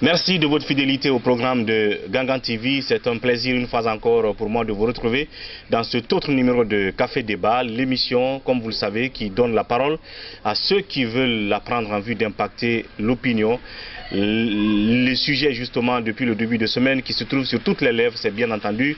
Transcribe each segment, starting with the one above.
Merci de votre fidélité au programme de Gangan TV. C'est un plaisir une fois encore pour moi de vous retrouver dans cet autre numéro de Café Débat, l'émission, comme vous le savez, qui donne la parole à ceux qui veulent la prendre en vue d'impacter l'opinion. Le sujet justement depuis le début de semaine qui se trouve sur toutes les lèvres, c'est bien entendu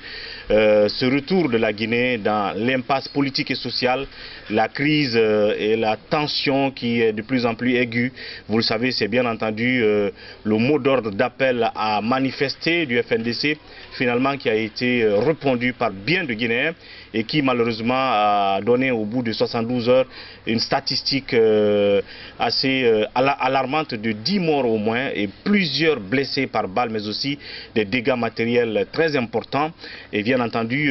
ce retour de la Guinée dans l'impasse politique et sociale, la crise et la tension qui est de plus en plus aiguë. Vous le savez, c'est bien entendu le mot d'ordre d'appel à manifester du FNDC, finalement qui a été répondu par bien de Guinéens et qui malheureusement a donné au bout de 72 heures une statistique assez alarmante de 10 morts au moins et plusieurs blessés par balle, mais aussi des dégâts matériels très importants et bien entendu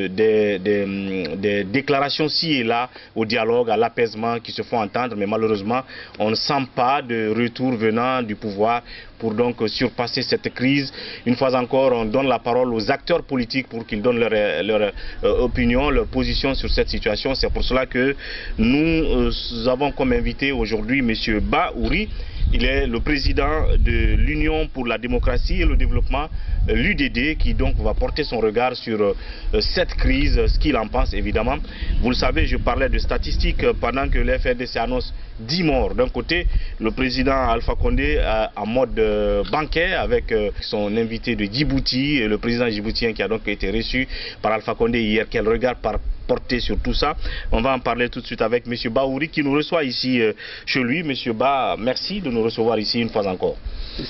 des déclarations ci et là au dialogue, à l'apaisement qui se font entendre, mais malheureusement on ne sent pas de retour venant du pouvoir pour donc surpasser cette crise. Une fois encore, on donne la parole aux acteurs politiques pour qu'ils donnent leur opinion, leur position sur cette situation. C'est pour cela que nous avons comme invité aujourd'hui M. Baouri. Il est le président de l'Union pour la démocratie et le développement, l'UDD, qui donc va porter son regard sur cette crise, ce qu'il en pense évidemment. Vous le savez, je parlais de statistiques pendant que l'FNDC annonce 10 morts. D'un côté, le président Alpha Condé en mode banquet avec son invité de Djibouti, le président djiboutien qui a donc été reçu par Alpha Condé hier. Quel regard porter sur tout ça? On va en parler tout de suite avec M. Baouri qui nous reçoit ici chez lui. M. Ba, merci de nous recevoir ici une fois encore.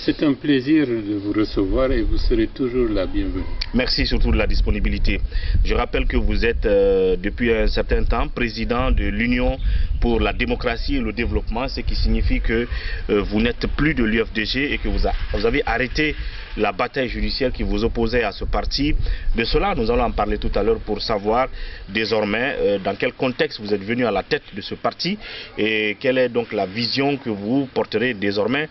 C'est un plaisir de vous recevoir et vous serez toujours la bienvenue. Merci surtout de la disponibilité. Je rappelle que vous êtes depuis un certain temps président de l'Union pour la démocratie et le développement, ce qui signifie que vous n'êtes plus de l'UFDG et que vous avez arrêté la bataille judiciaire qui vous opposait à ce parti. De cela, nous allons en parler tout à l'heure pour savoir désormais dans quel contexte vous êtes venu à la tête de ce parti et quelle est donc la vision que vous porterez désormais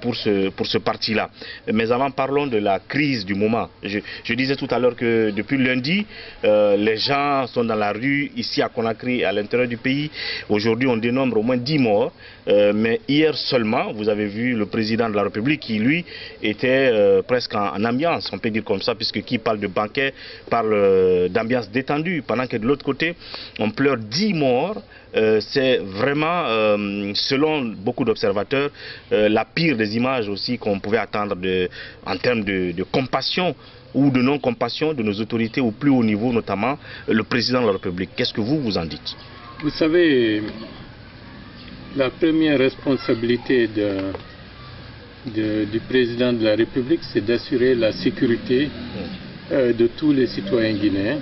pour ce parti-là. Mais avant, parlons de la crise du moment. Je disais tout à l'heure que depuis lundi, les gens sont dans la rue ici à Conakry, à l'intérieur du pays. Aujourd'hui, on dénombre au moins 10 morts. Mais hier seulement, vous avez vu le président de la République qui, lui, était presque en ambiance, on peut dire comme ça, puisque qui parle de banquet parle d'ambiance détendue, pendant que de l'autre côté, on pleure 10 morts. C'est vraiment, selon beaucoup d'observateurs, la pire des images aussi qu'on pouvait attendre en termes de compassion ou de non-compassion de nos autorités au plus haut niveau, notamment le président de la République. Qu'est-ce que vous en dites? Vous savez, la première responsabilité du président de la République, c'est d'assurer la sécurité de tous les citoyens guinéens,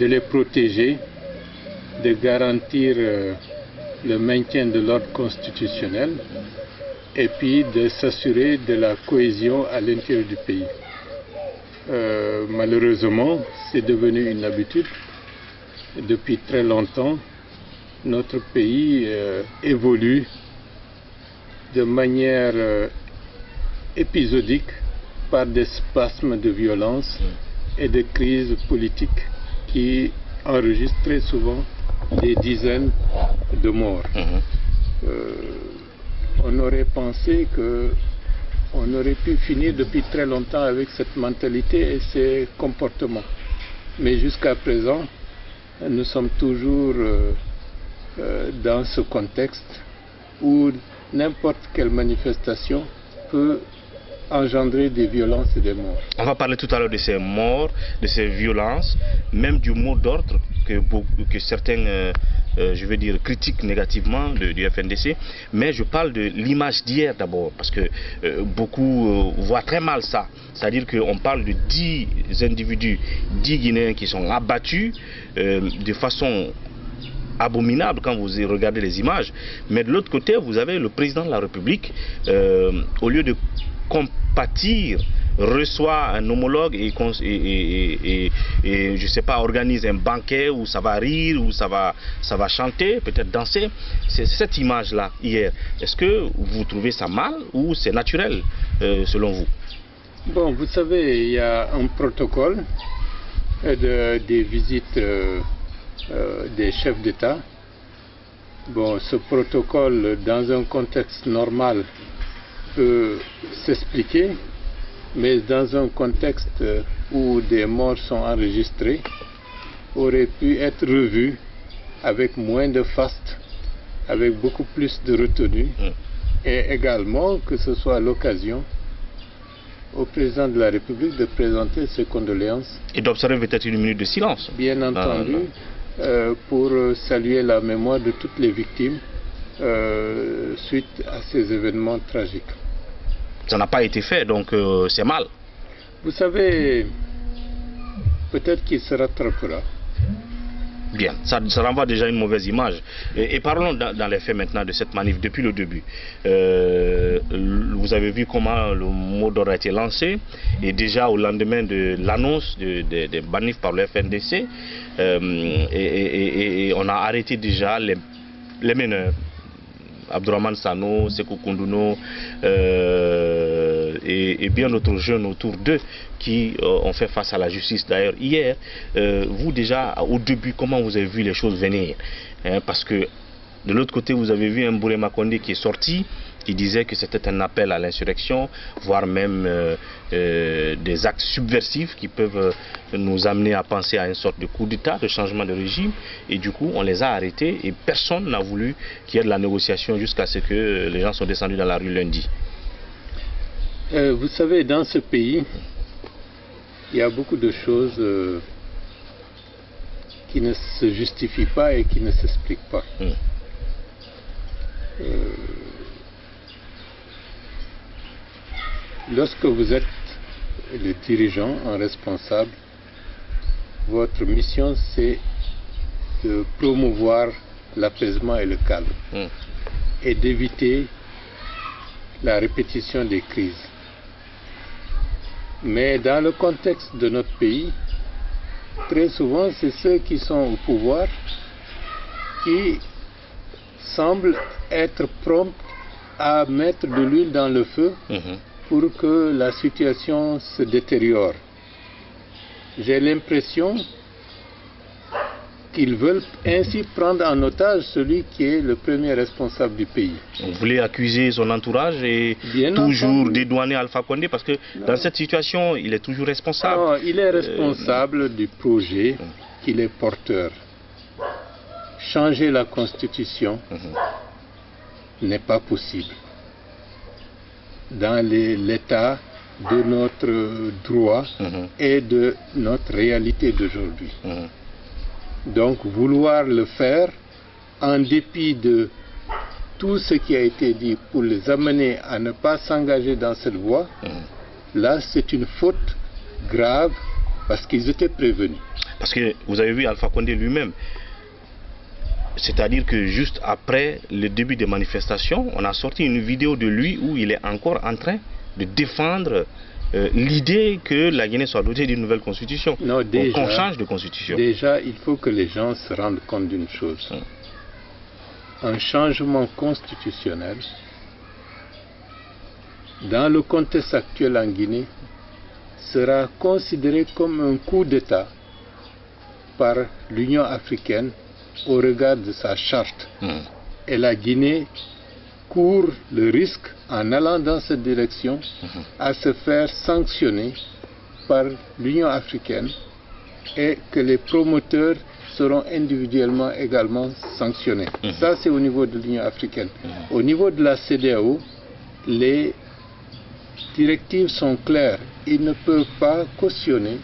de les protéger, de garantir le maintien de l'ordre constitutionnel et puis de s'assurer de la cohésion à l'intérieur du pays. Malheureusement, c'est devenu une habitude. Depuis très longtemps, notre pays évolue de manière épisodique par des spasmes de violence et de crises politiques qui enregistrent très souvent des dizaines de morts. On aurait pensé qu'on aurait pu finir depuis très longtemps avec cette mentalité et ces comportements. Mais jusqu'à présent, nous sommes toujours dans ce contexte où n'importe quelle manifestation peut engendrer des violences et des morts. On va parler tout à l'heure de ces morts, de ces violences, même du mot d'ordre que certains, je veux dire, critiquent négativement du FNDC. Mais je parle de l'image d'hier d'abord, parce que beaucoup voient très mal ça. C'est-à-dire qu'on parle de 10 individus, 10 Guinéens qui sont abattus de façon abominable quand vous regardez les images. Mais de l'autre côté, vous avez le président de la République, au lieu de compatir, reçoit un homologue et je sais pas, organise un banquet où ça va rire, où ça va chanter, peut-être danser. C'est cette image-là hier. Est-ce que vous trouvez ça mal ou c'est naturel selon vous? Bon, vous savez, il y a un protocole des visites des chefs d'État. Bon, ce protocole, dans un contexte normal, peut s'expliquer, mais dans un contexte où des morts sont enregistrés, aurait pu être revu avec moins de faste, avec beaucoup plus de retenue, et également que ce soit l'occasion au président de la République de présenter ses condoléances. Et d'observer peut-être une minute de silence. Bien entendu, pour saluer la mémoire de toutes les victimes suite à ces événements tragiques. Ça n'a pas été fait, donc c'est mal. Vous savez, peut-être qu'il se rattrapera. Bien, ça renvoie déjà une mauvaise image. Et parlons dans les faits maintenant de cette manif depuis le début. Vous avez vu comment le mot d'ordre a été lancé, et déjà au lendemain de l'annonce des manifs par le FNDC, et on a arrêté déjà les meneurs. Abdourahmane Sano, Sekou Koundouno et bien d'autres jeunes autour d'eux qui ont fait face à la justice. D'ailleurs, hier, vous déjà, au début, comment vous avez vu les choses venir, parce que de l'autre côté, vous avez vu un Bourema Condé qui est sorti, qui disait que c'était un appel à l'insurrection, voire même des actes subversifs qui peuvent nous amener à penser à une sorte de coup d'État, de changement de régime. Et du coup, on les a arrêtés et personne n'a voulu qu'il y ait de la négociation jusqu'à ce que les gens sont descendus dans la rue lundi. Vous savez, dans ce pays, il y a beaucoup de choses qui ne se justifient pas et qui ne s'expliquent pas. Lorsque vous êtes le dirigeant, un responsable, votre mission c'est de promouvoir l'apaisement et le calme et d'éviter la répétition des crises. Mais dans le contexte de notre pays, très souvent c'est ceux qui sont au pouvoir qui semblent être prompts à mettre de l'huile dans le feu pour que la situation se détériore. J'ai l'impression qu'ils veulent ainsi prendre en otage celui qui est le premier responsable du pays. Vous voulez accuser son entourage et Bien toujours entendu. dédouaner Alpha Condé, parce que dans cette situation, il est toujours responsable. Non, il est responsable du projet qu'il est porteur. Changer la Constitution n'est pas possible dans l'état de notre droit et de notre réalité d'aujourd'hui. Donc vouloir le faire en dépit de tout ce qui a été dit pour les amener à ne pas s'engager dans cette voie, là c'est une faute grave parce qu'ils étaient prévenus. Parce que vous avez vu Alpha Condé lui-même, c'est-à-dire que juste après le début des manifestations, on a sorti une vidéo de lui où il est encore en train de défendre l'idée que la Guinée soit dotée d'une nouvelle constitution, qu'on change de constitution. Déjà, il faut que les gens se rendent compte d'une chose. Un changement constitutionnel, dans le contexte actuel en Guinée, sera considéré comme un coup d'État par l'Union africaine au regard de sa charte. Et la Guinée court le risque, en allant dans cette direction, à se faire sanctionner par l'Union africaine et que les promoteurs seront individuellement également sanctionnés. Ça, c'est au niveau de l'Union africaine. Au niveau de la CEDEAO, les directives sont claires. Ils ne peuvent pas cautionner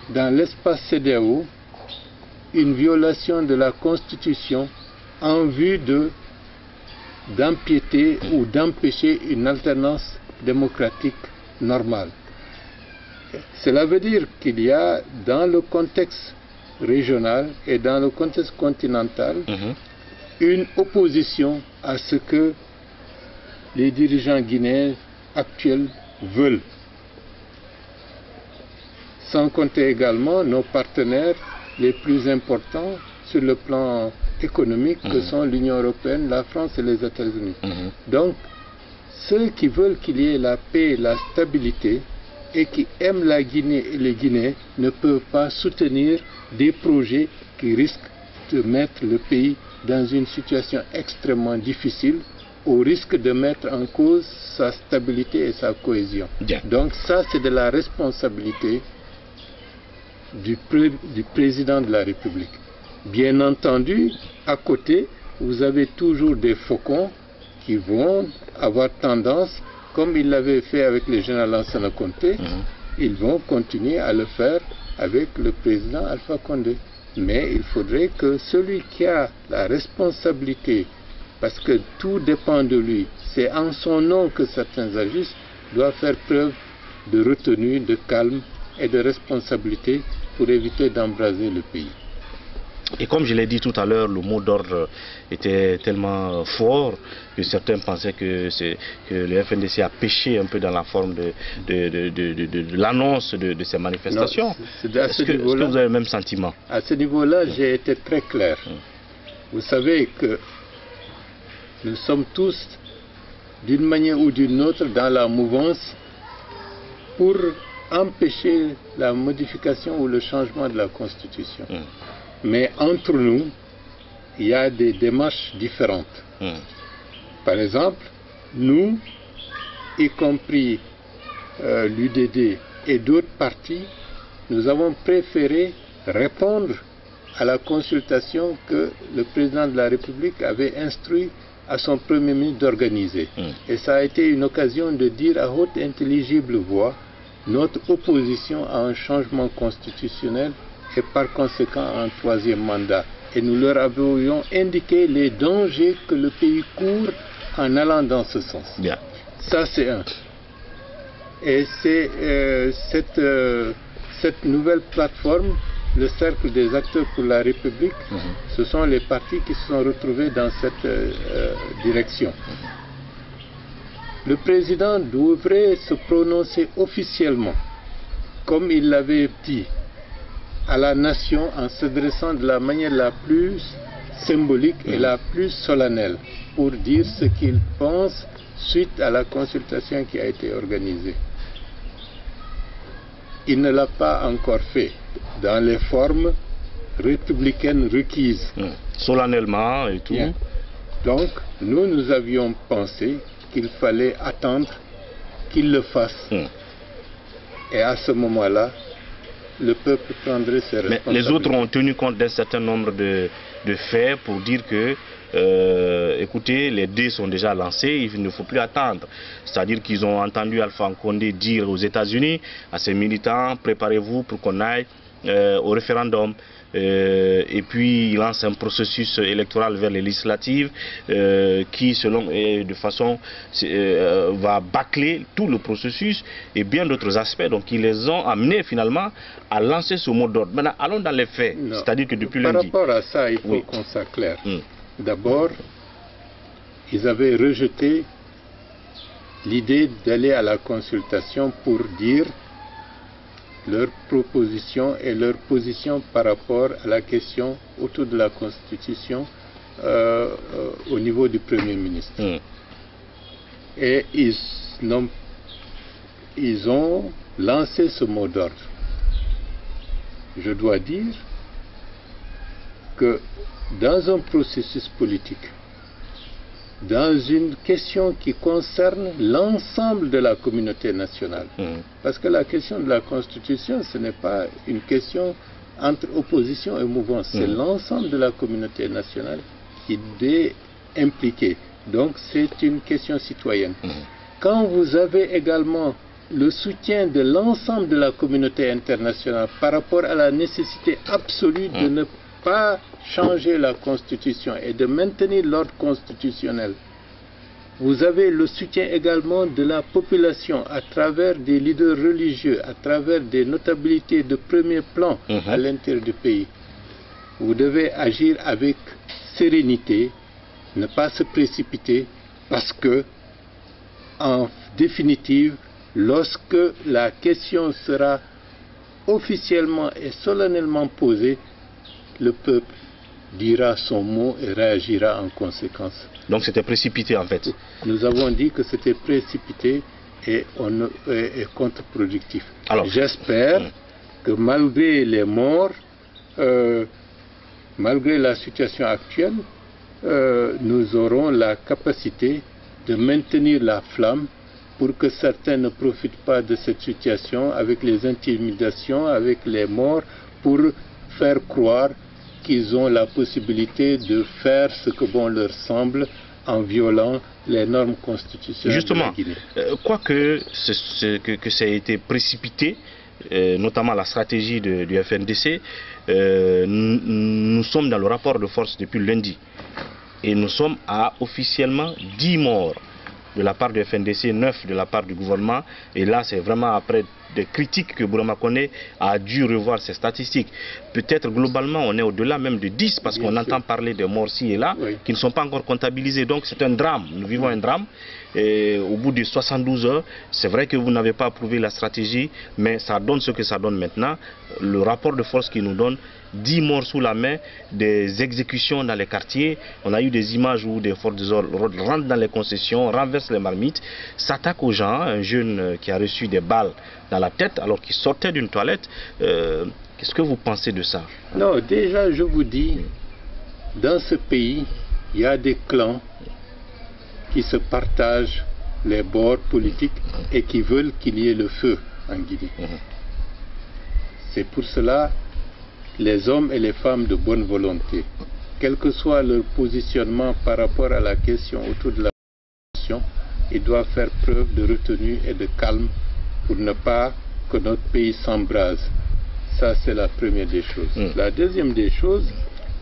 dans l'espace CEDEAO une violation de la Constitution en vue d'empiéter ou d'empêcher une alternance démocratique normale. Cela veut dire qu'il y a dans le contexte régional et dans le contexte continental une opposition à ce que les dirigeants guinéens actuels veulent. Sans compter également nos partenaires les plus importants sur le plan économique que sont l'Union européenne, la France et les États-Unis. Donc, ceux qui veulent qu'il y ait la paix et la stabilité et qui aiment la Guinée et les Guinéens ne peuvent pas soutenir des projets qui risquent de mettre le pays dans une situation extrêmement difficile au risque de mettre en cause sa stabilité et sa cohésion. Bien. Donc ça, c'est de la responsabilité du président de la République. Bien entendu, à côté, vous avez toujours des faucons qui vont avoir tendance, comme ils l'avaient fait avec le général Lansana Conté, ils vont continuer à le faire avec le président Alpha Condé. Mais il faudrait que celui qui a la responsabilité, parce que tout dépend de lui, c'est en son nom que certains agissent, doit faire preuve de retenue, de calme et de responsabilité pour éviter d'embraser le pays. Et comme je l'ai dit tout à l'heure, le mot d'ordre était tellement fort que certains pensaient que le FNDC a péché un peu dans la forme de l'annonce de ces manifestations. Est-ce que vous avez le même sentiment? À ce niveau-là, j'ai été très clair. Vous savez que nous sommes tous, d'une manière ou d'une autre, dans la mouvance pour empêcher la modification ou le changement de la Constitution. Mais entre nous, il y a des démarches différentes. Par exemple, nous, y compris l'UDD et d'autres partis, nous avons préféré répondre à la consultation que le président de la République avait instruit à son Premier ministre d'organiser. Et ça a été une occasion de dire à haute intelligible voix notre opposition à un changement constitutionnel et par conséquent un troisième mandat. Et nous leur avions indiqué les dangers que le pays court en allant dans ce sens. Bien. Ça, c'est un. Et c'est cette nouvelle plateforme, le Cercle des acteurs pour la République, ce sont les partis qui se sont retrouvés dans cette direction. Le président devrait se prononcer officiellement, comme il l'avait dit, à la nation en s'adressant de la manière la plus symbolique et la plus solennelle pour dire ce qu'il pense suite à la consultation qui a été organisée. Il ne l'a pas encore fait dans les formes républicaines requises. Solennellement et tout. Bien. Donc, nous avions pensé qu'il fallait attendre qu'il le fasse. Et à ce moment-là, le peuple prendrait ses responsabilités. Mais les autres ont tenu compte d'un certain nombre de faits pour dire que, écoutez, les dés sont déjà lancés, il ne faut plus attendre. C'est-à-dire qu'ils ont entendu Alpha Condé dire aux États-Unis, à ses militants, préparez-vous pour qu'on aille au référendum. Et puis il lance un processus électoral vers les législatives qui, selon de façon, va bâcler tout le processus et bien d'autres aspects. Donc ils les ont amenés finalement à lancer ce mot d'ordre. Maintenant, allons dans les faits. C'est-à-dire que depuis lundi. Par rapport à ça, il faut qu'on soit clair. D'abord, ils avaient rejeté l'idée d'aller à la consultation pour dire leurs propositions et leur position par rapport à la question autour de la Constitution au niveau du Premier ministre. Et ils ont lancé ce mot d'ordre. Je dois dire que dans un processus politique, dans une question qui concerne l'ensemble de la communauté nationale. Parce que la question de la Constitution, ce n'est pas une question entre opposition et mouvance, c'est l'ensemble de la communauté nationale qui est impliquée. Donc c'est une question citoyenne. Quand vous avez également le soutien de l'ensemble de la communauté internationale par rapport à la nécessité absolue de ne pas changer la Constitution et de maintenir l'ordre constitutionnel. Vous avez le soutien également de la population à travers des leaders religieux, à travers des notabilités de premier plan à l'intérieur du pays. Vous devez agir avec sérénité, ne pas se précipiter, parce que, en définitive, lorsque la question sera officiellement et solennellement posée, le peuple dira son mot et réagira en conséquence. Donc c'était précipité en fait. Nous avons dit que c'était précipité et contre-productif. J'espère que malgré les morts, malgré la situation actuelle, nous aurons la capacité de maintenir la flamme pour que certains ne profitent pas de cette situation avec les intimidations, avec les morts, pour faire croire qu'ils ont la possibilité de faire ce que bon leur semble en violant les normes constitutionnelles. Justement, de la Guinée. Quoique que ça ait été précipité, notamment la stratégie du FNDC, nous sommes dans le rapport de force depuis lundi. Et nous sommes à officiellement 10 morts de la part du FNDC, 9 de la part du gouvernement. Et là, c'est vraiment après des critiques que Bourama Koné a dû revoir ses statistiques. Peut-être globalement, on est au-delà même de 10 parce qu'on entend parler de morts ci et là qui ne sont pas encore comptabilisés. Donc c'est un drame. Nous vivons un drame. Et au bout de 72 heures, c'est vrai que vous n'avez pas approuvé la stratégie, mais ça donne ce que ça donne maintenant. Le rapport de force qui nous donne 10 morts sous la main, des exécutions dans les quartiers. On a eu des images où des forces de l'ordre rentrent dans les concessions, renversent les marmites, s'attaquent aux gens. Un jeune qui a reçu des balles dans la tête alors qu'il sortait d'une toilette. Qu'est-ce que vous pensez de ça? Non, déjà je vous dis, dans ce pays, il y a des clans qui se partagent les bords politiques et qui veulent qu'il y ait le feu en Guinée. C'est pour cela les hommes et les femmes de bonne volonté, quel que soit leur positionnement par rapport à la question autour de la question, ils doivent faire preuve de retenue et de calme pour ne pas que notre pays s'embrase. Ça, c'est la première des choses. La deuxième des choses,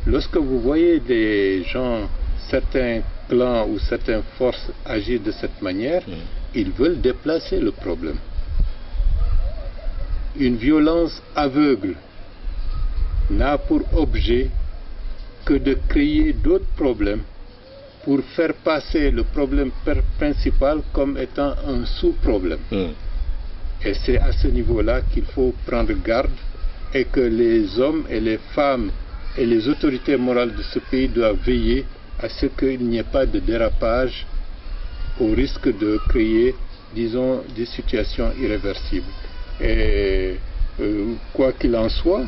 lorsque vous voyez des gens, certains clans ou certaines forces agir de cette manière, ils veulent déplacer le problème. Une violence aveugle n'a pour objet que de créer d'autres problèmes pour faire passer le problème principal comme étant un sous-problème. Et c'est à ce niveau-là qu'il faut prendre garde et que les hommes et les femmes et les autorités morales de ce pays doivent veiller à ce qu'il n'y ait pas de dérapage au risque de créer, disons, des situations irréversibles. Et quoi qu'il en soit,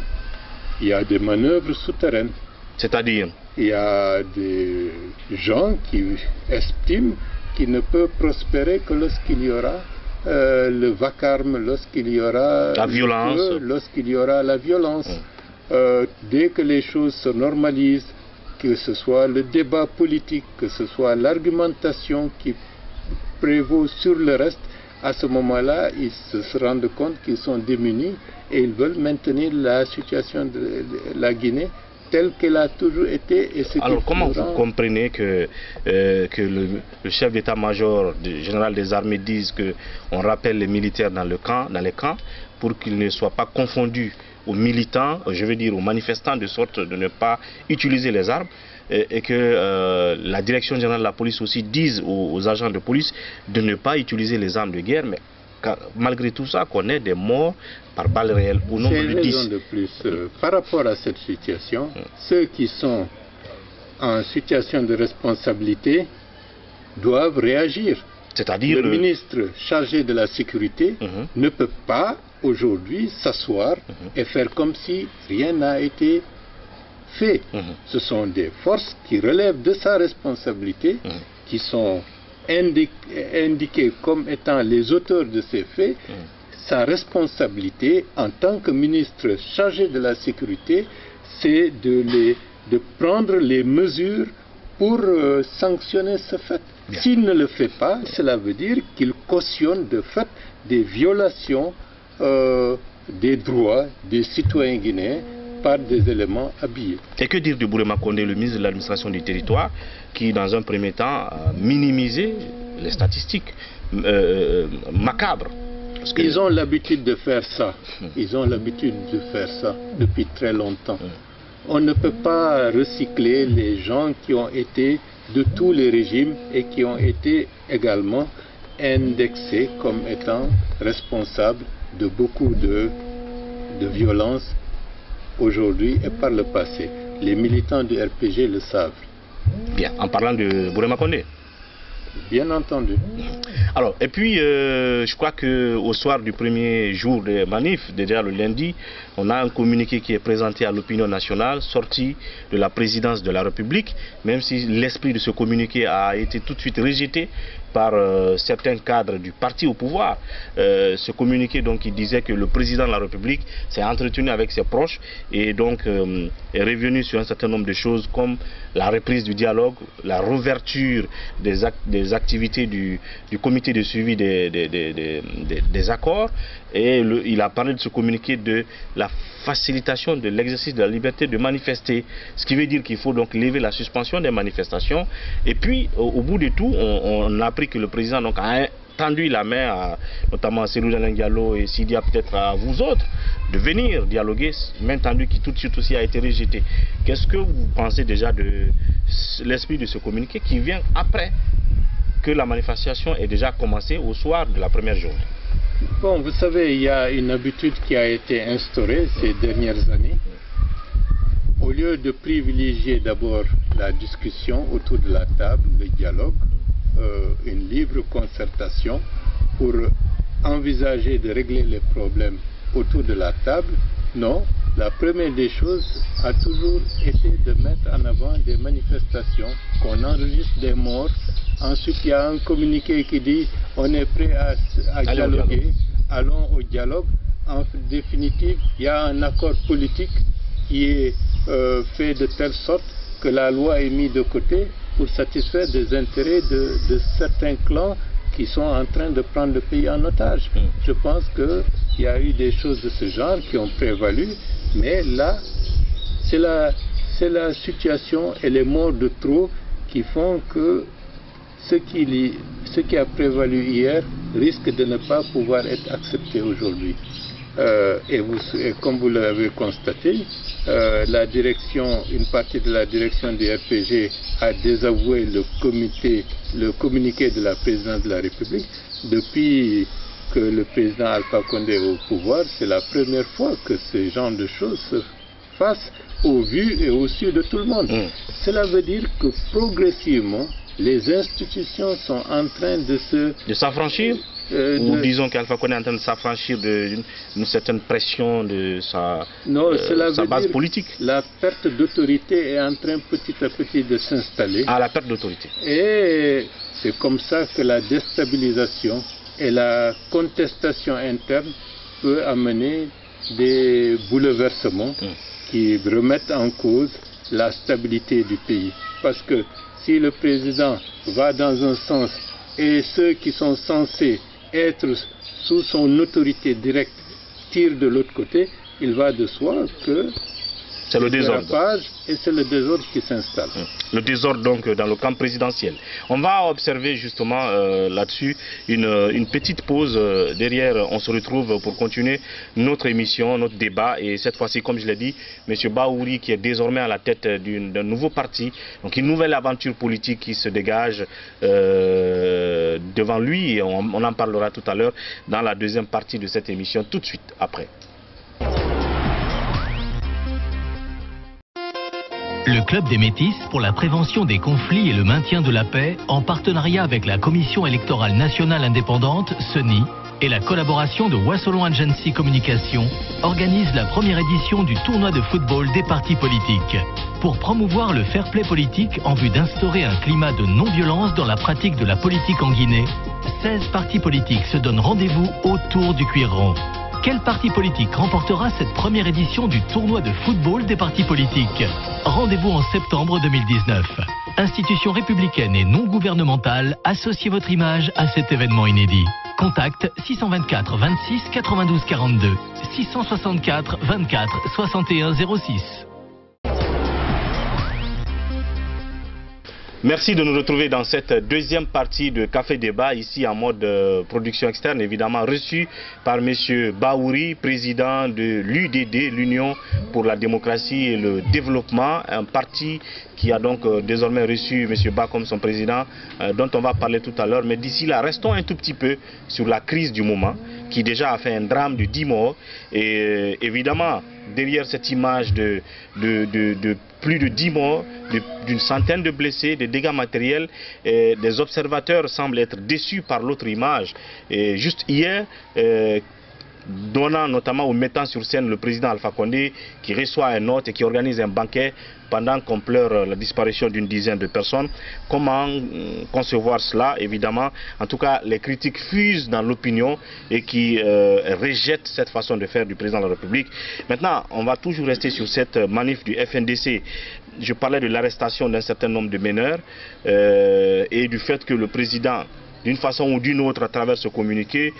il y a des manœuvres souterraines. C'est-à-dire? Il y a des gens qui estiment qu'ils ne peuvent prospérer que lorsqu'il y aura le vacarme, lorsqu'il y aura la violence, lorsqu'il y aura la violence. Dès que les choses se normalisent, que ce soit le débat politique, que ce soit l'argumentation qui prévaut sur le reste, à ce moment-là, ils se rendent compte qu'ils sont démunis et ils veulent maintenir la situation de la Guinée telle qu'elle a toujours été. Et alors comment vous comprenez que le chef d'état-major général des armées dise qu'on rappelle les militaires dans les camps pour qu'ils ne soient pas confondus aux militants, je veux dire aux manifestants, de sorte de ne pas utiliser les armes, et que la direction générale de la police aussi dise aux agents de police de ne pas utiliser les armes de guerre, mais malgré tout ça, qu'on ait des morts par balles réelles au nombre de 10. C'est une raison de plus. Par rapport à cette situation, ceux qui sont en situation de responsabilité doivent réagir. C'est-à-dire le ministre chargé de la sécurité ne peut pas aujourd'hui s'asseoir et faire comme si rien n'a été fait. Ce sont des forces qui relèvent de sa responsabilité, qui sont indiquées comme étant les auteurs de ces faits. Sa responsabilité en tant que ministre chargé de la sécurité, c'est de prendre les mesures pour sanctionner ce fait. S'il ne le fait pas, cela veut dire qu'il cautionne de fait des violations des droits des citoyens guinéens par des éléments habillés. Et que dire de Bourama Koné, le ministre de l'administration du territoire, qui dans un premier temps a minimisé les statistiques macabres? Ils ont l'habitude de faire ça. Ils ont l'habitude de faire ça depuis très longtemps. On ne peut pas recycler les gens qui ont été de tous les régimes et qui ont été également indexés comme étant responsables de beaucoup de violences aujourd'hui et par le passé. Les militants du RPG le savent. Bien, en parlant de Bourama Koné. Bien entendu. Alors, et puis, je crois qu'au soir du premier jour des manifs, déjà le lundi, on a un communiqué qui est présenté à l'opinion nationale, sorti de la présidence de la République, même si l'esprit de ce communiqué a été tout de suite rejeté par certains cadres du parti au pouvoir. Ce communiqué, donc, il disait que le président de la République s'est entretenu avec ses proches et donc est revenu sur un certain nombre de choses comme la reprise du dialogue, la réouverture des activités du comité de suivi des accords, et il a parlé de ce communiqué de la facilitation de l'exercice de la liberté de manifester, ce qui veut dire qu'il faut donc lever la suspension des manifestations. Et puis au bout de tout, on a appris que le président donc a tendu la main notamment à Cellou Dalein Diallo et Sidia, peut-être à vous autres, de venir dialoguer, main tendue qui tout de suite aussi a été rejetée. Qu'est-ce que vous pensez déjà de l'esprit de ce communiqué qui vient après que la manifestation ait déjà commencé au soir de la première journée? Bon, vous savez, il y a une habitude qui a été instaurée ces dernières années. Au lieu de privilégier d'abord la discussion autour de la table, le dialogue, une libre concertation pour envisager de régler les problèmes autour de la table, non, la première des choses a toujours été de mettre en avant des manifestations, qu'on enregistre des morts. Ensuite, il y a un communiqué qui dit on est prêt à dialoguer, allons au dialogue. En définitive, il y a un accord politique qui est fait de telle sorte que la loi est mise de côté pour satisfaire des intérêts de certains clans qui sont en train de prendre le pays en otage. Je pense qu'il y a eu des choses de ce genre qui ont prévalu, mais là, c'est la situation et les morts de trop qui font que ce qui a prévalu hier risque de ne pas pouvoir être accepté aujourd'hui. Et comme vous l'avez constaté, une partie de la direction du RPG a désavoué le communiqué de la présidence de la République. Depuis que le président Alpha Condé est au pouvoir, c'est la première fois que ce genre de choses se fassent au vu et au su de tout le monde. Cela veut dire que progressivement, les institutions sont en train de s'affranchir ou disons qu'Alpha Condé est en train de s'affranchir d'une certaine pression de sa base politique. La perte d'autorité est en train petit à petit de s'installer. Ah, la perte d'autorité. Et c'est comme ça que la déstabilisation et la contestation interne peut amener des bouleversements qui remettent en cause la stabilité du pays. Parce que si le président va dans un sens et ceux qui sont censés être sous son autorité directe tirent de l'autre côté, il va de soi que c'est le désordre. Et c'est le désordre qui s'installe. Le désordre donc dans le camp présidentiel. On va observer justement là-dessus une petite pause. Derrière, on se retrouve pour continuer notre émission, notre débat. Et cette fois-ci, comme je l'ai dit, M. Bahouri qui est désormais à la tête d'un nouveau parti. Donc une nouvelle aventure politique qui se dégage devant lui. Et on en parlera tout à l'heure dans la deuxième partie de cette émission, tout de suite après. Le Club des Métis pour la prévention des conflits et le maintien de la paix, en partenariat avec la Commission électorale nationale indépendante, CENI, et la collaboration de Wassolon Agency Communication, organise la première édition du tournoi de football des partis politiques. Pour promouvoir le fair play politique en vue d'instaurer un climat de non-violence dans la pratique de la politique en Guinée, 16 partis politiques se donnent rendez-vous autour du cuir rond. Quel parti politique remportera cette première édition du tournoi de football des partis politiques? Rendez-vous en septembre 2019. Institution républicaine et non gouvernementale, associez votre image à cet événement inédit. Contact 624 26 92 42, 664 24 61 06. Merci de nous retrouver dans cette deuxième partie de Café Débat, ici en mode production externe, évidemment reçu par M. Bahouri, président de l'UDD, l'Union pour la démocratie et le développement, un parti qui a donc désormais reçu M. Ba comme son président, dont on va parler tout à l'heure. Mais d'ici là, restons un tout petit peu sur la crise du moment, qui déjà a fait un drame de 10 morts. Et évidemment, derrière cette image de plus de 10 morts, d'une centaine de blessés, de dégâts matériels, des observateurs semblent être déçus par l'autre image. Et juste hier, donnant notamment ou mettant sur scène le président Alpha Condé qui reçoit un hôte et qui organise un banquet pendant qu'on pleure la disparition d'une dizaine de personnes. Comment concevoir cela? Évidemment, en tout cas, les critiques fusent dans l'opinion et qui rejettent cette façon de faire du président de la République. Maintenant, on va toujours rester sur cette manif du FNDC. Je parlais de l'arrestation d'un certain nombre de meneurs et du fait que le président, d'une façon ou d'une autre, à travers ce communiqué,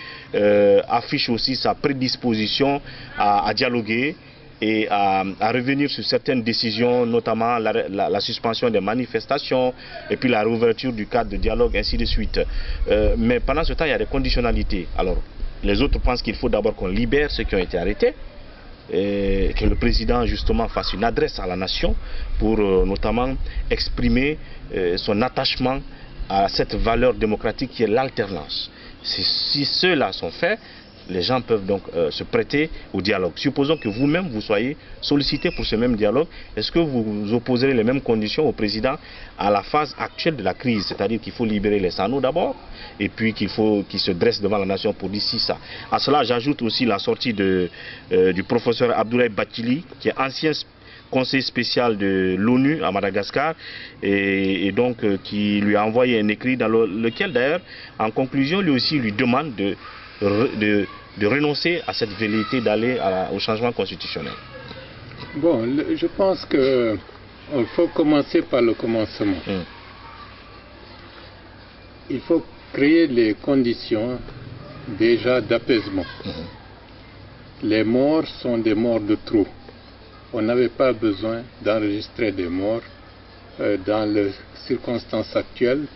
affiche aussi sa prédisposition à dialoguer et à revenir sur certaines décisions, notamment la suspension des manifestations et puis la réouverture du cadre de dialogue, ainsi de suite. Mais pendant ce temps, il y a des conditionnalités. Alors, les autres pensent qu'il faut d'abord qu'on libère ceux qui ont été arrêtés, et que le président justement fasse une adresse à la nation pour notamment exprimer son attachement à cette valeur démocratique qui est l'alternance. Si ceux-là sont faits, les gens peuvent donc se prêter au dialogue. Supposons que vous-même vous soyez sollicité pour ce même dialogue. Est-ce que vous opposerez les mêmes conditions au président à la phase actuelle de la crise? C'est-à-dire qu'il faut libérer les SANU d'abord, et puis qu'il faut qu'il se dresse devant la nation pour dire si ça. À cela, j'ajoute aussi la sortie du professeur Abdoulaye Bathily, qui est ancien conseiller spécial de l'ONU à Madagascar, et donc qui lui a envoyé un écrit dans lequel d'ailleurs, en conclusion, lui aussi lui demande de renoncer à cette velléité d'aller au changement constitutionnel. Bon, je pense qu'il faut commencer par le commencement. Il faut créer les conditions déjà d'apaisement. Les morts sont des morts de trop. On n'avait pas besoin d'enregistrer des morts dans les circonstances actuelles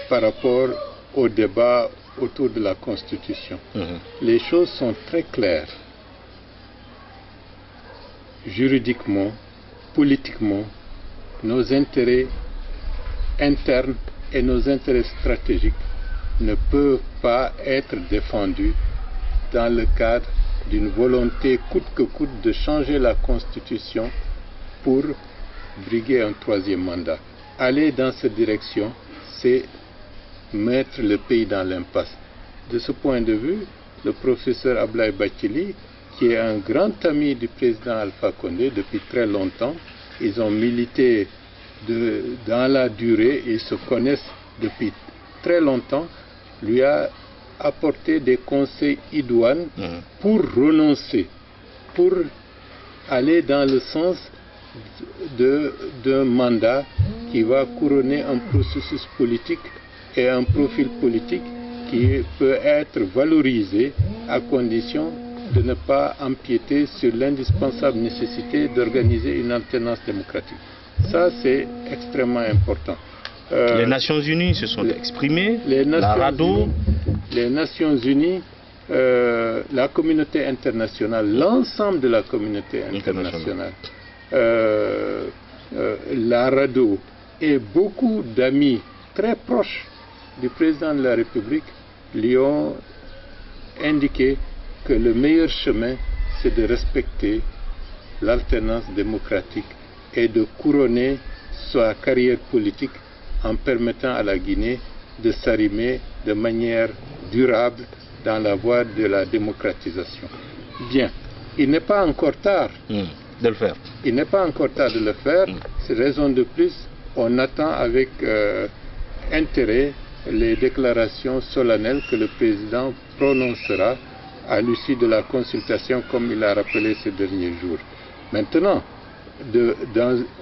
par rapport au débat autour de la Constitution. Les choses sont très claires. Juridiquement, politiquement, nos intérêts internes et nos intérêts stratégiques ne peuvent pas être défendus dans le cadre d'une volonté coûte que coûte de changer la Constitution pour briguer un troisième mandat. Aller dans cette direction, c'est mettre le pays dans l'impasse. De ce point de vue, le professeur Abdoulaye Bathily, qui est un grand ami du président Alpha Condé depuis très longtemps, ils ont milité dans la durée, ils se connaissent depuis très longtemps, lui a apporté des conseils idoines pour renoncer, pour aller dans le sens d'un mandat qui va couronner un processus politique et un profil politique qui peut être valorisé à condition de ne pas empiéter sur l'indispensable nécessité d'organiser une alternance démocratique. Ça, c'est extrêmement important. Les Nations Unies se sont exprimées, la RADDHO, les Nations Unies, la communauté internationale, l'ensemble de la communauté internationale, la RADDHO et beaucoup d'amis très proches du président de la République lui ont indiqué que le meilleur chemin, c'est de respecter l'alternance démocratique et de couronner sa carrière politique en permettant à la Guinée de s'arrimer de manière durable dans la voie de la démocratisation. Bien, il n'est pas encore tard de le faire. Il n'est pas encore tard de le faire. C'est raison de plus, on attend avec intérêt les déclarations solennelles que le président prononcera à l'issue de la consultation, comme il a rappelé ces derniers jours. Maintenant,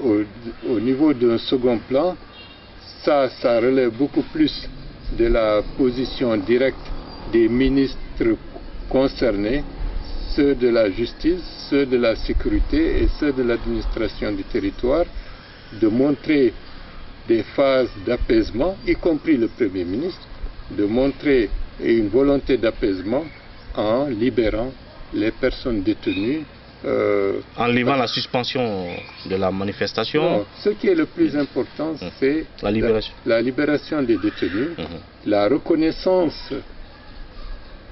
au niveau d'un second plan, ça relève beaucoup plus de la position directe des ministres concernés, ceux de la justice, ceux de la sécurité et ceux de l'administration du territoire, de montrer des phases d'apaisement, y compris le Premier ministre, de montrer une volonté d'apaisement en libérant les personnes détenues. En levant la suspension de la manifestation. Non, ce qui est le plus important, c'est la libération des détenus, la reconnaissance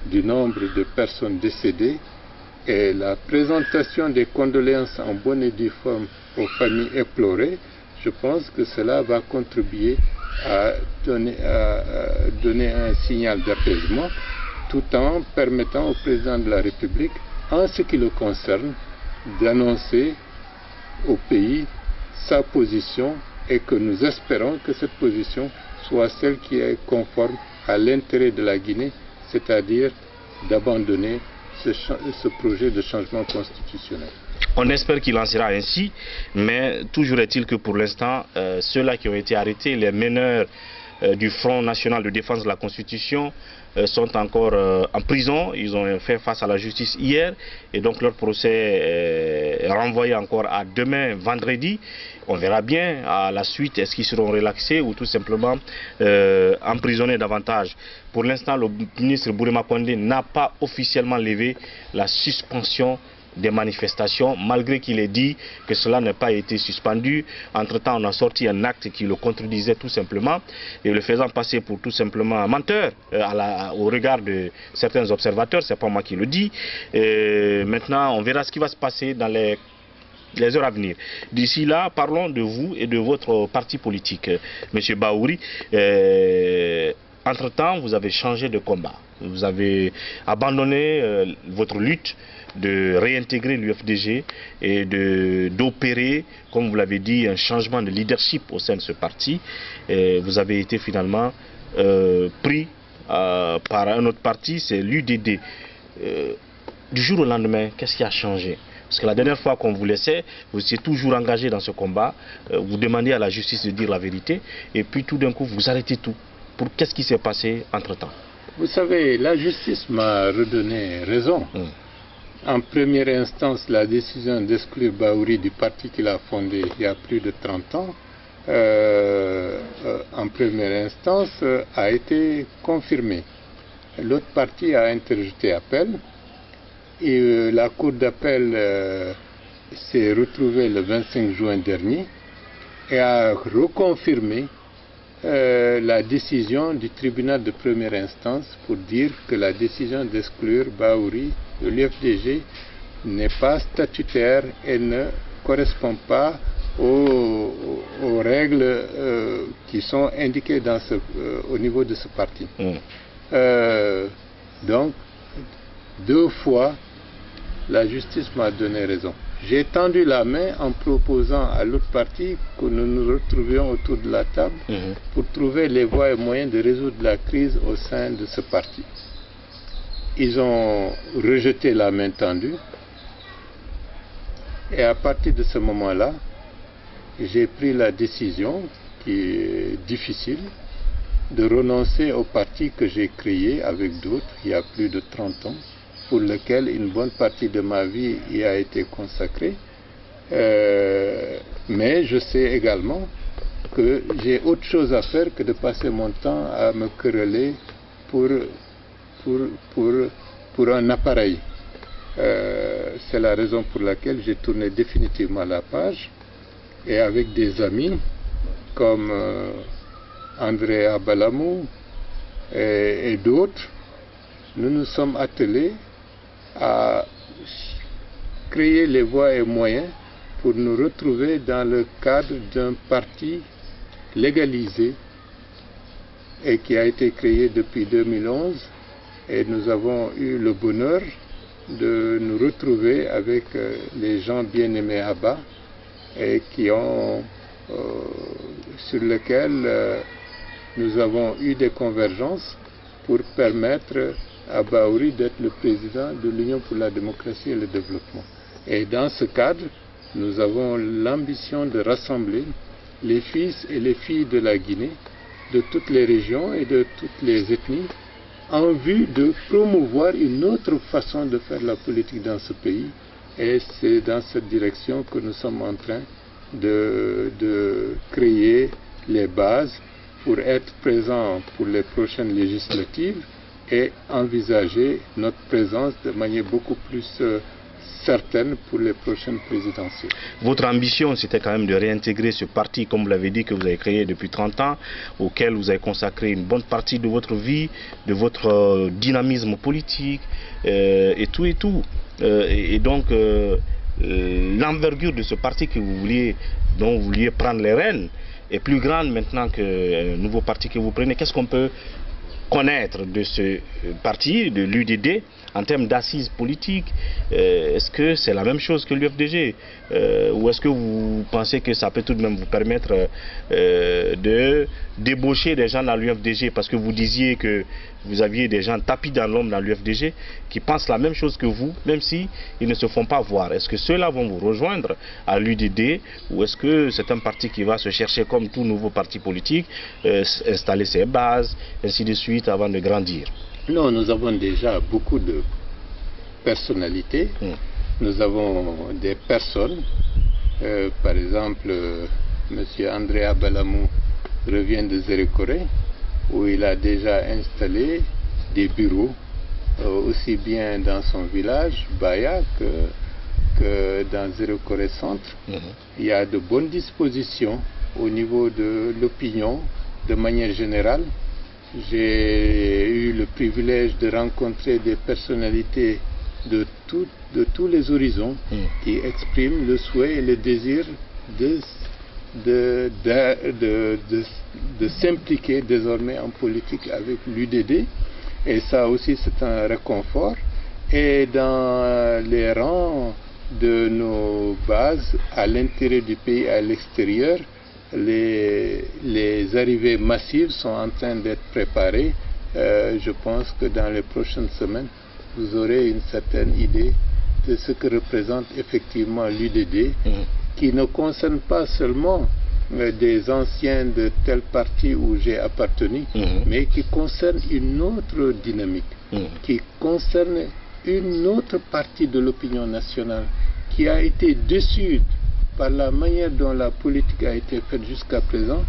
du nombre de personnes décédées et la présentation des condoléances en bonne et due forme aux familles éplorées. Je pense que cela va contribuer à donner un signal d'apaisement, tout en permettant au président de la République, en ce qui le concerne, d'annoncer au pays sa position et que nous espérons que cette position soit celle qui est conforme à l'intérêt de la Guinée, c'est-à-dire d'abandonner ce projet de changement constitutionnel. On espère qu'il en sera ainsi, mais toujours est-il que pour l'instant, ceux-là qui ont été arrêtés, les meneurs du Front National de Défense de la Constitution, sont encore en prison. Ils ont fait face à la justice hier et donc leur procès est renvoyé encore à demain, vendredi. On verra bien à la suite, est-ce qu'ils seront relaxés ou tout simplement emprisonnés davantage. Pour l'instant, le ministre Bourema Condé n'a pas officiellement levé la suspension des manifestations, malgré qu'il ait dit que cela n'a pas été suspendu. Entre-temps, on a sorti un acte qui le contredisait tout simplement, et le faisant passer pour tout simplement un menteur au regard de certains observateurs. C'est pas moi qui le dis. Maintenant, on verra ce qui va se passer dans les heures à venir. D'ici là, parlons de vous et de votre parti politique, Monsieur Bahouri. Entre-temps, vous avez changé de combat. Vous avez abandonné votre lutte de réintégrer l'UFDG et d'opérer, comme vous l'avez dit, un changement de leadership au sein de ce parti. Et vous avez été finalement pris par un autre parti, c'est l'UDD. Du jour au lendemain, qu'est-ce qui a changé? Parce que la dernière fois qu'on vous laissait, vous étiez toujours engagé dans ce combat, vous demandiez à la justice de dire la vérité, et puis tout d'un coup, vous arrêtez tout. Qu'est-ce qui s'est passé entre-temps? Vous savez, la justice m'a redonné raison. En première instance, la décision d'exclure Bahouri du parti qu'il a fondé il y a plus de 30 ans, en première instance, a été confirmée. L'autre parti a interjeté appel et la cour d'appel s'est retrouvée le 25 juin dernier et a reconfirmé la décision du tribunal de première instance pour dire que la décision d'exclure Bahouri de l'UFDG n'est pas statutaire et ne correspond pas aux règles qui sont indiquées au niveau de ce parti. Donc, 2 fois, la justice m'a donné raison. J'ai tendu la main en proposant à l'autre parti que nous nous retrouvions autour de la table pour trouver les voies et moyens de résoudre la crise au sein de ce parti. Ils ont rejeté la main tendue et à partir de ce moment-là, j'ai pris la décision, qui est difficile, de renoncer au parti que j'ai créé avec d'autres il y a plus de 30 ans, pour lequel une bonne partie de ma vie y a été consacrée. Mais je sais également que j'ai autre chose à faire que de passer mon temps à me quereller pour un appareil. C'est la raison pour laquelle j'ai tourné définitivement la page et avec des amis comme André Abalamou et d'autres, nous nous sommes attelés à créer les voies et moyens pour nous retrouver dans le cadre d'un parti légalisé et qui a été créé depuis 2011, et nous avons eu le bonheur de nous retrouver avec les gens bien aimés Abba et sur lesquels nous avons eu des convergences pour permettre à Bahouri d'être le président de l'Union pour la démocratie et le développement. Et dans ce cadre, nous avons l'ambition de rassembler les fils et les filles de la Guinée, de toutes les régions et de toutes les ethnies, en vue de promouvoir une autre façon de faire la politique dans ce pays. Et c'est dans cette direction que nous sommes en train de créer les bases pour être présents pour les prochaines législatives et envisager notre présence de manière beaucoup plus certaine pour les prochaines présidentielles. Votre ambition, c'était quand même de réintégrer ce parti, comme vous l'avez dit, que vous avez créé depuis 30 ans, auquel vous avez consacré une bonne partie de votre vie, de votre dynamisme politique, et tout et tout. Et donc, l'envergure de ce parti dont vous vouliez prendre les rênes, est plus grande maintenant que le nouveau parti que vous prenez. Qu'est-ce qu'on peut connaître de ce parti, de l'UDD, en termes d'assises politiques? Est-ce que c'est la même chose que l'UFDG? Ou est-ce que vous pensez que ça peut tout de même vous permettre de débaucher des gens dans l'UFDG? Parce que vous disiez que vous aviez des gens tapis dans l'ombre dans l'UFDG qui pensent la même chose que vous, même si ils ne se font pas voir. Est-ce que ceux-là vont vous rejoindre à l'UDD, ou est-ce que c'est un parti qui va se chercher comme tout nouveau parti politique, installer ses bases, ainsi de suite, avant de grandir? Non, nous avons déjà beaucoup de personnalités. Nous avons des personnes. Par exemple, M. Andrea Balamou revient de Zérékoré, où il a déjà installé des bureaux, aussi bien dans son village, Baya, que dans Zérékoré Centre. Il y a de bonnes dispositions au niveau de l'opinion, de manière générale. J'ai eu le privilège de rencontrer des personnalités de tous les horizons qui expriment le souhait et le désir de s'impliquer désormais en politique avec l'UDD, et ça aussi c'est un réconfort. Et dans les rangs de nos bases à l'intérieur du pays et à l'extérieur, les arrivées massives sont en train d'être préparées. Je pense que dans les prochaines semaines, vous aurez une certaine idée de ce que représente effectivement l'UDD, qui ne concerne pas seulement des anciens de tel parti où j'ai appartenu, mais qui concerne une autre dynamique, qui concerne une autre partie de l'opinion nationale, qui a été déçue par la manière dont la politique a été faite jusqu'à présent,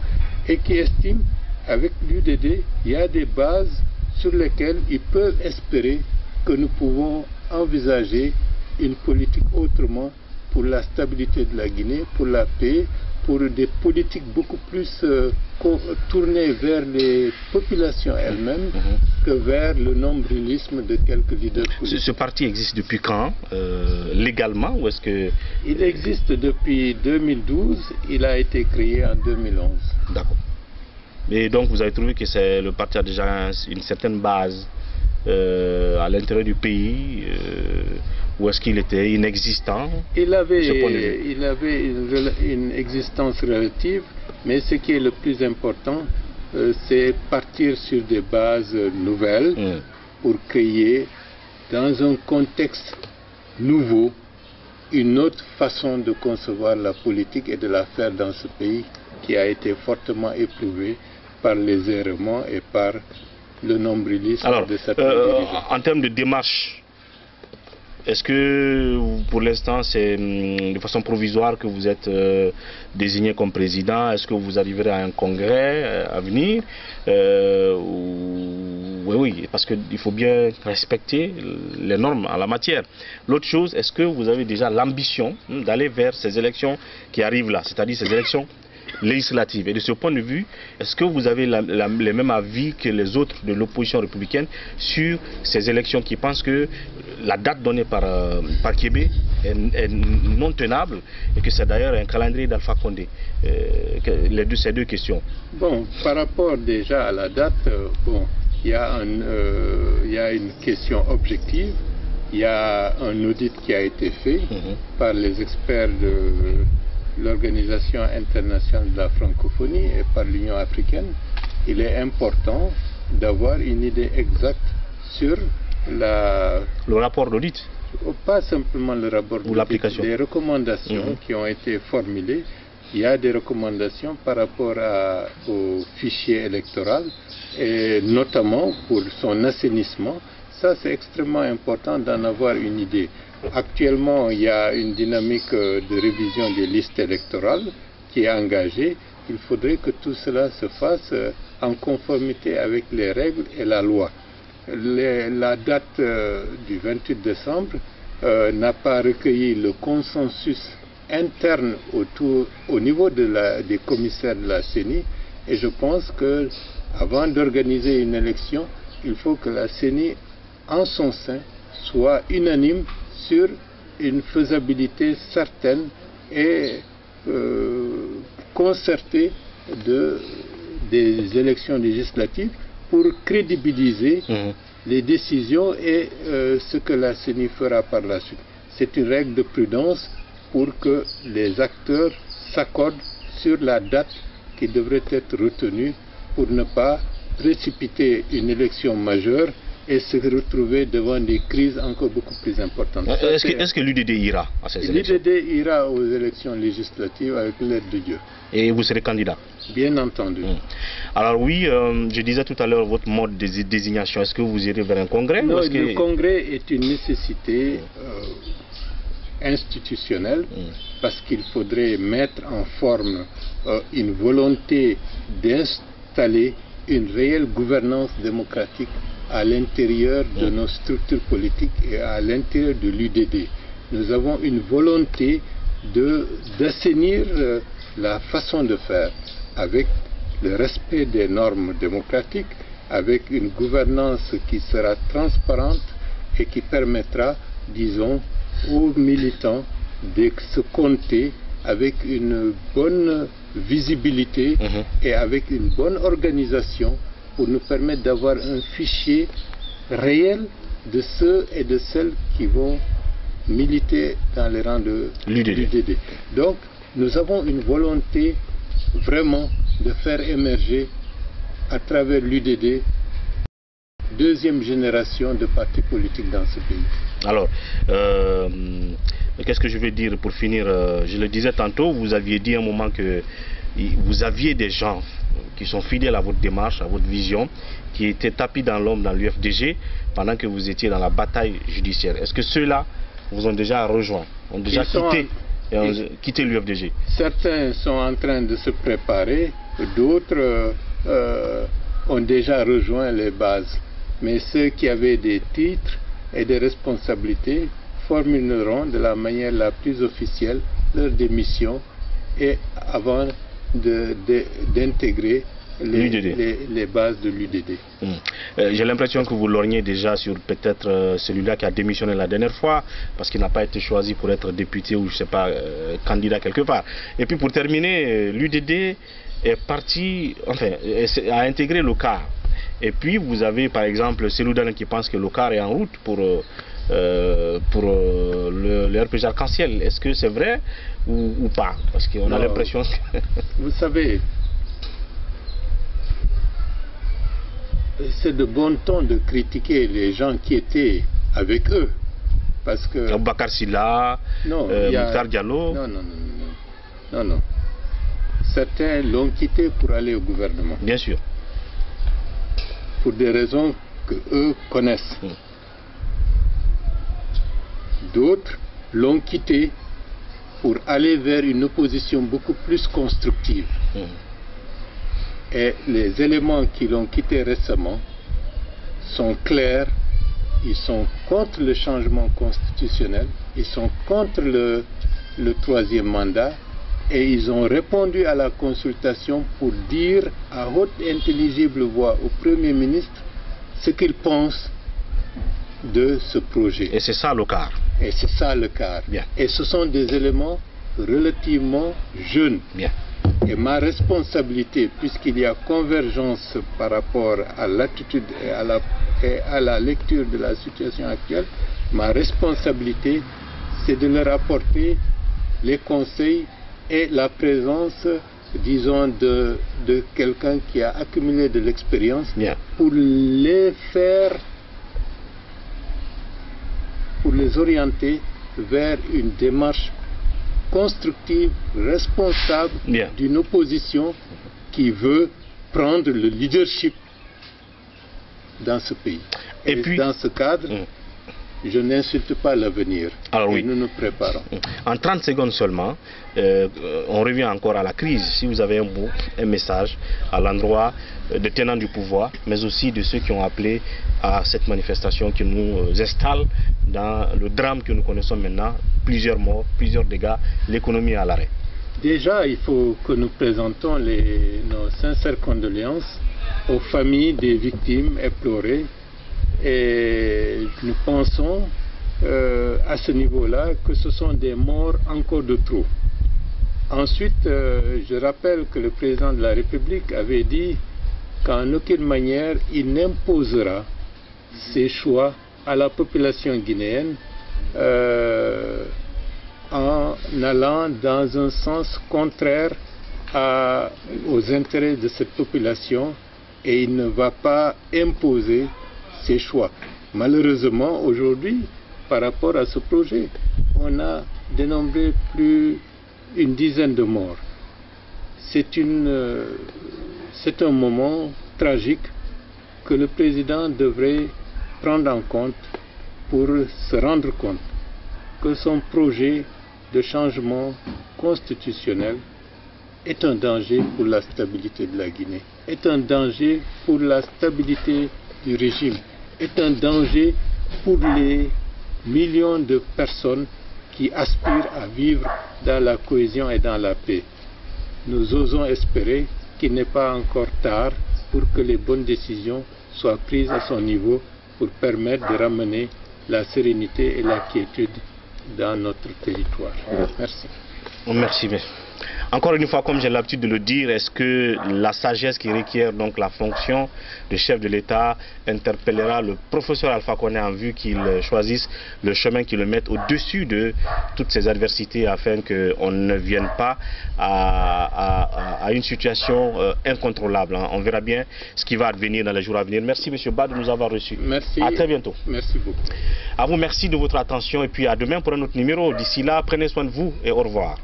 et qui estime, avec l'UDD, il y a des bases sur lesquelles ils peuvent espérer que nous pouvons envisager une politique autrement pour la stabilité de la Guinée, pour la paix, pour des politiques beaucoup plus tournées vers les populations elles-mêmes que vers le nombrilisme de quelques leaders politiques. Ce parti existe depuis quand, légalement, ou est-ce que... Il existe depuis 2012, il a été créé en 2011. D'accord. Et donc vous avez trouvé que le parti a déjà une certaine base à l'intérieur du pays, ou est-ce qu'il était inexistant? Il avait une existence relative, mais ce qui est le plus important, c'est partir sur des bases nouvelles pour créer, dans un contexte nouveau, une autre façon de concevoir la politique et de la faire dans ce pays qui a été fortement éprouvé par les errements et par le nombrilisme de certains dirigeants. En termes de démarche, est-ce que pour l'instant c'est de façon provisoire que vous êtes désigné comme président? Est-ce que vous arriverez à un congrès à venir? Oui, parce qu'il faut bien respecter les normes en la matière. L'autre chose, est-ce que vous avez déjà l'ambition d'aller vers ces élections qui arrivent là, c'est-à-dire ces élections législatives? Et de ce point de vue, est-ce que vous avez les mêmes avis que les autres de l'opposition républicaine sur ces élections, qui pensent que la date donnée par Kébé est non tenable, et que c'est d'ailleurs un calendrier d'Alpha Condé? Ces deux questions. Bon, par rapport déjà à la date, il y a une question objective. Il y a un audit qui a été fait par les experts de l'Organisation internationale de la francophonie et par l'Union africaine. Il est important d'avoir une idée exacte sur le rapport d'audit. Pas simplement le rapport d'audit, l'application. les recommandations qui ont été formulées. Il y a des recommandations par rapport au fichier électoral, et notamment pour son assainissement. Ça, c'est extrêmement important d'en avoir une idée. Actuellement, il y a une dynamique de révision des listes électorales qui est engagée. Il faudrait que tout cela se fasse en conformité avec les règles et la loi. La date du 28 décembre n'a pas recueilli le consensus interne au niveau des commissaires de la CENI, et je pense que avant d'organiser une élection, il faut que la CENI en son sein soit unanime sur une faisabilité certaine et concertée des élections législatives pour crédibiliser les décisions et ce que la CENI fera par la suite. C'est une règle de prudence pour que les acteurs s'accordent sur la date qui devrait être retenue pour ne pas précipiter une élection majeure et se retrouver devant des crises encore beaucoup plus importantes. Est-ce que l'UDD ira à ces élections? L'UDD ira aux élections législatives avec l'aide de Dieu. Et vous serez candidat? Bien entendu. Alors oui, je disais tout à l'heure votre mode de désignation. Est-ce que vous irez vers un congrès? Non, le congrès est une nécessité institutionnelle parce qu'il faudrait mettre en forme une volonté d'installer une réelle gouvernance démocratique à l'intérieur de nos structures politiques et à l'intérieur de l'UDD. Nous avons une volonté d'assainir la façon de faire avec le respect des normes démocratiques, avec une gouvernance qui sera transparente et qui permettra, disons, aux militants de se compter avec une bonne visibilité et avec une bonne organisation pour nous permettre d'avoir un fichier réel de ceux et de celles qui vont militer dans les rangs de l'UDD. Donc, nous avons une volonté vraiment de faire émerger à travers l'UDD deuxième génération de partis politiques dans ce pays. Alors, qu'est-ce que je vais dire pour finir? Je le disais tantôt, vous aviez dit à un moment que vous aviez des gens qui sont fidèles à votre démarche, à votre vision, qui étaient tapis dans l'ombre dans l'UFDG pendant que vous étiez dans la bataille judiciaire. Est-ce que ceux-là vous ont déjà rejoint, ont déjà quitté l'UFDG? Certains sont en train de se préparer, d'autres ont déjà rejoint les bases. Mais ceux qui avaient des titres et des responsabilités formuleront de la manière la plus officielle leur démission et avant d'intégrer les bases de l'UDD. J'ai l'impression que vous lorgnez déjà sur peut-être celui-là qui a démissionné la dernière fois parce qu'il n'a pas été choisi pour être député ou je sais pas, candidat quelque part. Et puis pour terminer, l'UDD est parti, enfin, a intégré le CAR. Et puis vous avez par exemple Seloudan qui pense que le CAR est en route pour le RPG arc-en-ciel. Est-ce que c'est vrai ou pas? Parce qu'on a l'impression que... Vous savez, c'est de bon ton de critiquer les gens qui étaient avec eux. Parce que... Bakar Silla, Mokhtar Diallo... Non. Certains l'ont quitté pour aller au gouvernement. Bien sûr. Pour des raisons que eux connaissent. D'autres l'ont quitté pour aller vers une opposition beaucoup plus constructive. Et les éléments qui l'ont quitté récemment sont clairs. Ils sont contre le changement constitutionnel, ils sont contre le troisième mandat et ils ont répondu à la consultation pour dire à haute et intelligible voix au Premier ministre ce qu'ils pensent de ce projet. Et c'est ça le CAR. Et c'est ça le CAR. Bien. Et ce sont des éléments relativement jeunes. Bien. Et ma responsabilité, puisqu'il y a convergence par rapport à l'attitude et à la lecture de la situation actuelle, ma responsabilité, c'est de leur apporter les conseils et la présence, disons, de quelqu'un qui a accumulé de l'expérience pour les faire, pour les orienter vers une démarche constructive, responsable d'une opposition qui veut prendre le leadership dans ce pays. Et puis, dans ce cadre, je n'insulte pas l'avenir. Et nous nous préparons. En 30 secondes seulement, on revient encore à la crise. Si vous avez un mot, un message à l'endroit des tenants du pouvoir, mais aussi de ceux qui ont appelé à cette manifestation qui nous installe dans le drame que nous connaissons maintenant, plusieurs morts, plusieurs dégâts, l'économie à l'arrêt. Déjà, il faut que nous présentons nos sincères condoléances aux familles des victimes éplorées. Et nous pensons à ce niveau-là que ce sont des morts encore de trop. Ensuite, je rappelle que le président de la République avait dit qu'en aucune manière il n'imposera ses choix à la population guinéenne en allant dans un sens contraire aux intérêts de cette population, et il ne va pas imposer ses choix. Malheureusement, aujourd'hui, par rapport à ce projet, on a dénombré plus d'une dizaine de morts. C'est un moment tragique que le président devrait prendre en compte pour se rendre compte que son projet de changement constitutionnel est un danger pour la stabilité de la Guinée, est un danger pour la stabilité du régime, est un danger pour les millions de personnes qui aspirent à vivre dans la cohésion et dans la paix. Nous osons espérer qu'il n'est pas encore tard pour que les bonnes décisions soient prises à son niveau pour permettre de ramener la sérénité et la quiétude dans notre territoire. Merci. Merci. Encore une fois, comme j'ai l'habitude de le dire, est-ce que la sagesse qui requiert donc la fonction de chef de l'État interpellera le professeur Alpha Condé en vue qu'il choisisse le chemin qui le mette au-dessus de toutes ces adversités afin qu'on ne vienne pas à une situation incontrôlable. On verra bien ce qui va advenir dans les jours à venir. Merci M. Ba de nous avoir reçus. Merci. À très bientôt. Merci beaucoup. À vous, merci de votre attention et puis à demain pour un autre numéro. D'ici là, prenez soin de vous et au revoir.